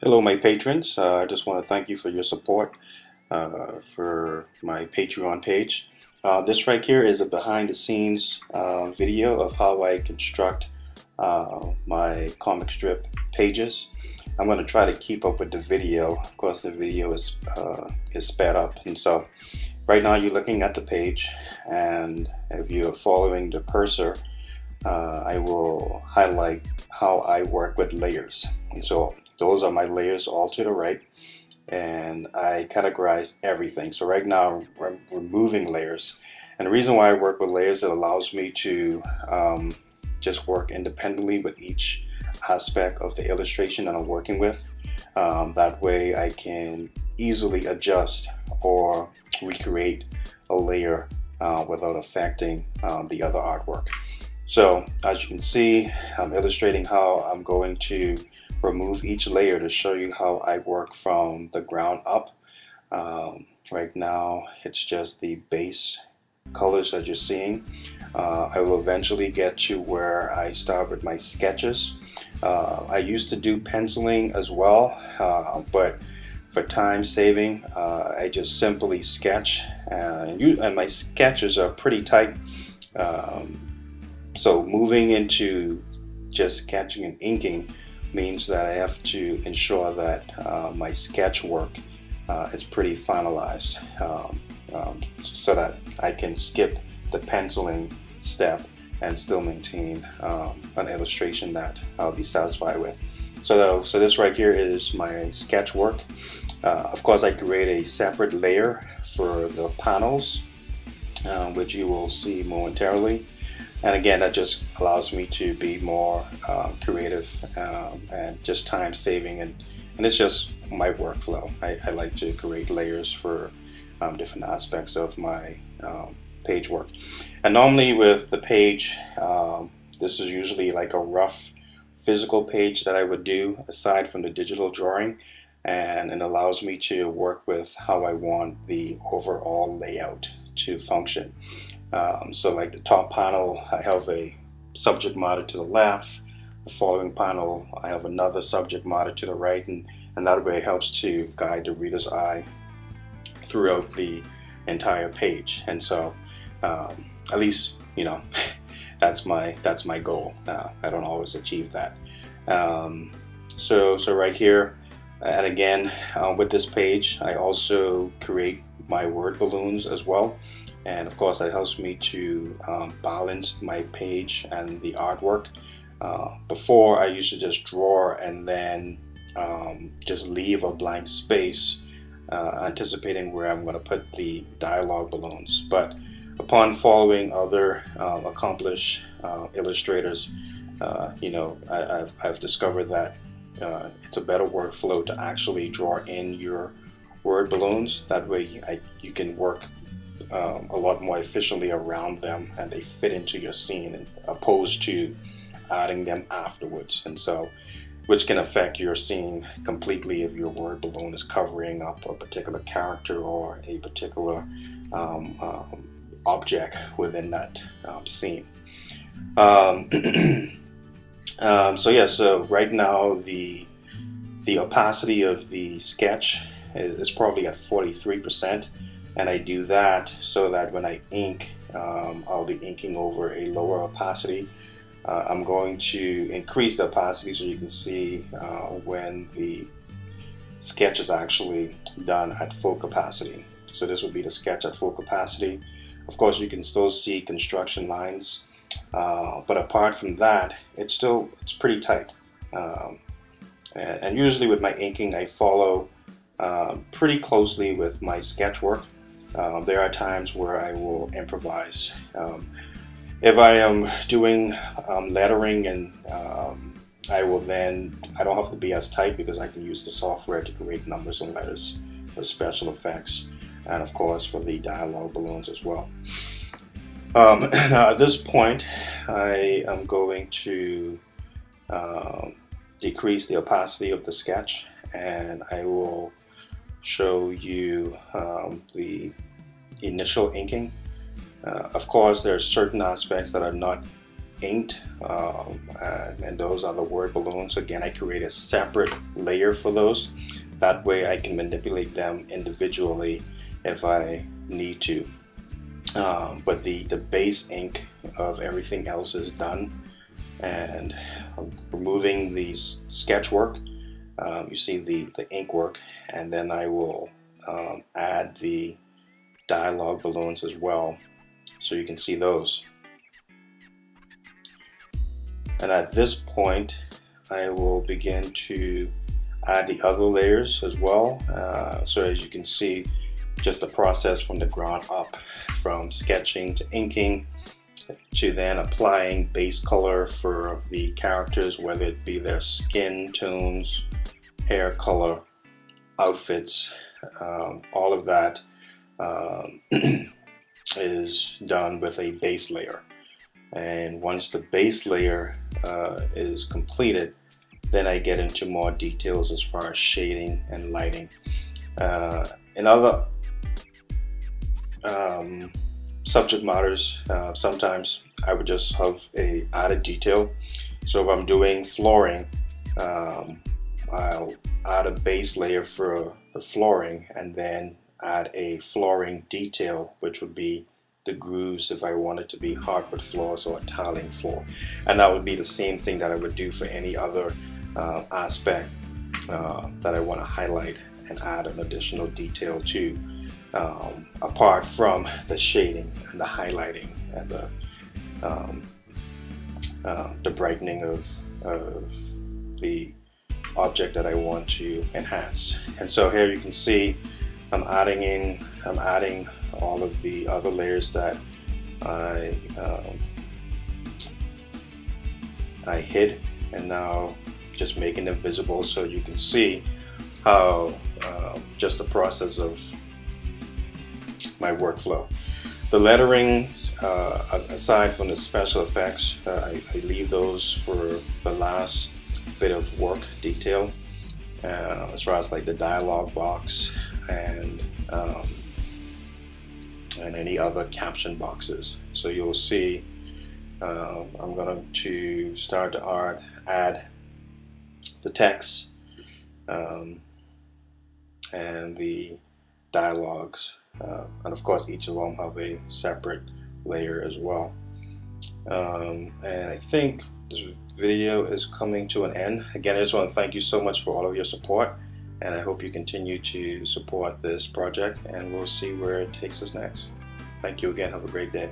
Hello, my patrons. I just want to thank you for your support for my Patreon page. This right here is a behind the scenes video of how I construct my comic strip pages. I'm going to try to keep up with the video. Of course, the video is sped up, and so right now you're looking at the page, and if you're following the cursor, I will highlight how I work with layers. And so those are my layers all to the right, and I categorize everything. So right now I'm removing layers, and the reason why I work with layers, it allows me to just work independently with each aspect of the illustration that I'm working with. That way I can easily adjust or recreate a layer without affecting the other artwork. So as you can see, I'm illustrating how I'm going to remove each layer to show you how I work from the ground up. Right now it's just the base colors that you're seeing. I will eventually get to where I start with my sketches. I used to do penciling as well, but for time saving, I just simply sketch, and my sketches are pretty tight. So moving into just sketching and inking means that I have to ensure that my sketch work is pretty finalized, so that I can skip the penciling step and still maintain an illustration that I'll be satisfied with. So this right here is my sketch work. Of course, I create a separate layer for the panels, which you will see momentarily. And again, that just allows me to be more creative and just time saving, and it's just my workflow. I like to create layers for different aspects of my page work. And normally with the page, this is usually like a rough physical page that I would do aside from the digital drawing, and it allows me to work with how I want the overall layout to function. So like the top panel, I have a subject matter to the left. The following panel, I have another subject matter to the right, and that way it helps to guide the reader's eye throughout the entire page. And so at least, that's my goal. I don't always achieve that. So right here, and again, with this page, I also create my word balloons as well. And of course that helps me to balance my page and the artwork. Before I used to just draw and then just leave a blank space, anticipating where I'm going to put the dialogue balloons. But upon following other accomplished illustrators, I've discovered that it's a better workflow to actually draw in your word balloons. That way you can work a lot more efficiently around them, and they fit into your scene, opposed to adding them afterwards, and so which can affect your scene completely if your word balloon is covering up a particular character or a particular object within that scene. So right now the opacity of the sketch is probably at 43%. And I do that so that when I ink, I'll be inking over a lower opacity. I'm going to increase the opacity so you can see when the sketch is actually done at full capacity. So this would be the sketch at full capacity. Of course, you can still see construction lines, but apart from that, it's pretty tight. And usually with my inking, I follow pretty closely with my sketch work. There are times where I will improvise. If I am doing lettering, and I don't have to be as tight because I can use the software to create numbers and letters for special effects, and of course for the dialogue balloons as well. Now at this point, I am going to decrease the opacity of the sketch, and I will show you the initial inking. Of course, there are certain aspects that are not inked, and those are the word balloons. Again, I create a separate layer for those. That way I can manipulate them individually if I need to. But the base ink of everything else is done, and I'm removing the sketch work. You see the ink work, and then I will add the dialogue balloons as well, so you can see those. And at this point I will begin to add the other layers as well. So as you can see, just the process from the ground up, from sketching to inking to then applying base color for the characters, whether it be their skin tones, hair color, outfits, all of that is done with a base layer. And once the base layer is completed, then I get into more details as far as shading and lighting. In other subject matters, sometimes I would just have a added detail. So if I'm doing flooring, I'll add a base layer for the flooring and then add a flooring detail, which would be the grooves if I wanted to be hardwood floors or a tiling floor. And that would be the same thing that I would do for any other aspect that I want to highlight and add an additional detail to, apart from the shading and the highlighting and the brightening of the object that I want to enhance. And so here you can see I'm adding all of the other layers that I hid, and now just making them visible so you can see how just the process of my workflow. The lettering, aside from the special effects, I leave those for the last bit of work detail, as far as like the dialogue box and any other caption boxes. So you'll see I'm going to start to add the text and the dialogues, and of course each of them have a separate layer as well. And I think this video is coming to an end. Again, I just want to thank you so much for all of your support, and I hope you continue to support this project, and we'll see where it takes us next. Thank you again. Have a great day.